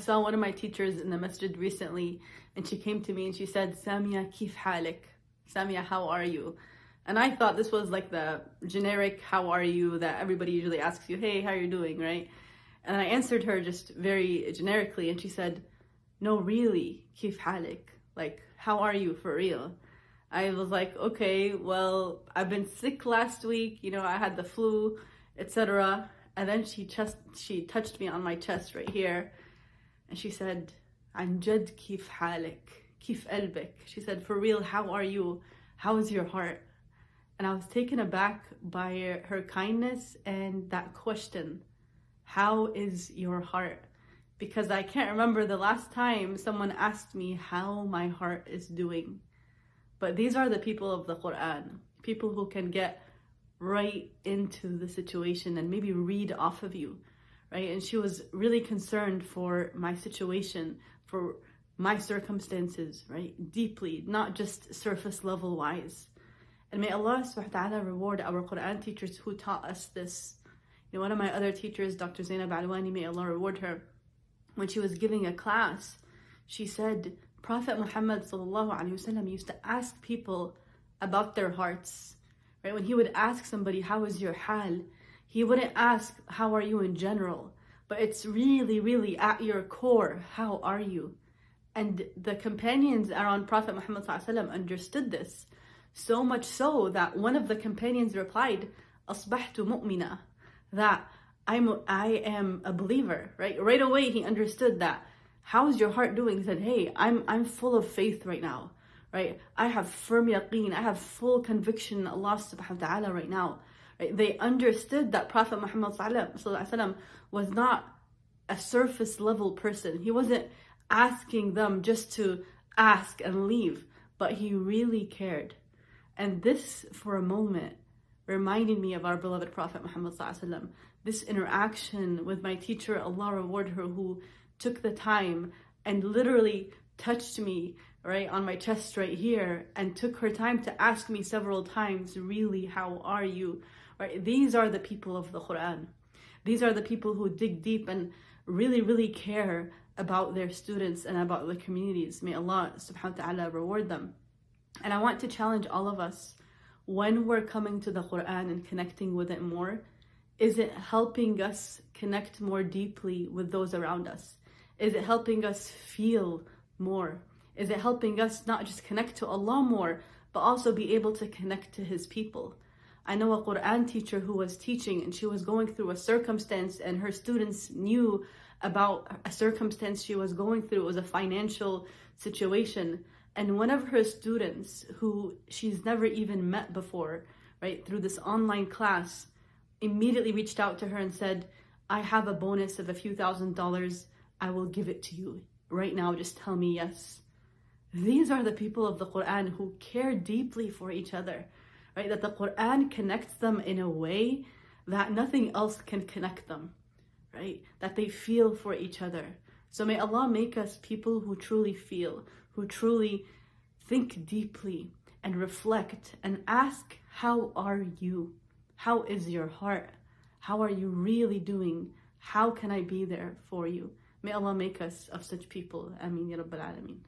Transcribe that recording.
I saw one of my teachers in the masjid recently, and she came to me and she said, Samia, kif halik? Samia, how are you? And I thought this was like the generic how are you that everybody usually asks you, hey, how are you doing, right? And I answered her just very generically, and she said, no, really, kif halik? Like, how are you for real? I was like, okay, well, I've been sick last week, I had the flu, etc. And then she touched me on my chest right here, and she said, عن جد كيف حالك? كيف قلبك? She said, for real, how are you? How is your heart? And I was taken aback by her kindness and that question, how is your heart? Because I can't remember the last time someone asked me how my heart is doing. But these are the people of the Quran, people who can get right into the situation and maybe read off of you, right? And she was really concerned for my situation, for my circumstances, right? Deeply, not just surface level wise. And may Allah subhanahu wa ta'ala reward our Quran teachers who taught us this. One of my other teachers, Dr. Zainab Alwani, may Allah reward her, when she was giving a class, she said, Prophet Muhammad sallallahu alaihi wasallam used to ask people about their hearts, right? When he would ask somebody, how is your hal? He wouldn't ask, how are you in general? But it's really, really at your core, how are you? And the companions around Prophet Muhammad sallallahu alaihi wasallam understood this, so much so that one of the companions replied, Asbahtu mu'mina, that I am a believer, right? Right away he understood that. How's your heart doing? He said, hey, I'm full of faith right now, right? I have firm yaqeen, I have full conviction in Allah subhanahu wa ta'ala right now. Right? They understood that Prophet Muhammad sallallahu alaihi wasallam was not a surface level person. He wasn't asking them just to ask and leave, but he really cared. And this, for a moment, reminded me of our beloved Prophet Muhammad sallallahu alaihi wasallam. This interaction with my teacher, Allah reward her, who took the time and literally touched me right on my chest right here, and took her time to ask me several times, really, how are you? Right? These are the people of the Quran. These are the people who dig deep and really, really care about their students and about the communities. May Allah subhanahu wa ta'ala reward them. And I want to challenge all of us, when we're coming to the Quran and connecting with it more, is it helping us connect more deeply with those around us? Is it helping us feel more? Is it helping us not just connect to Allah more, but also be able to connect to His people? I know a Quran teacher who was teaching, and she was going through a circumstance, and her students knew about a circumstance she was going through. It was a financial situation. And one of her students, who she's never even met before, right, through this online class, immediately reached out to her and said, I have a bonus of a few $1,000s. I will give it to you right now. Just tell me yes. These are the people of the Quran who care deeply for each other, right? That the Quran connects them in a way that nothing else can connect them, right? That they feel for each other. So may Allah make us people who truly feel, who truly think deeply and reflect and ask, how are you? How is your heart? How are you really doing? How can I be there for you? May Allah make us of such people. Ameen ya Rabbal Alameen.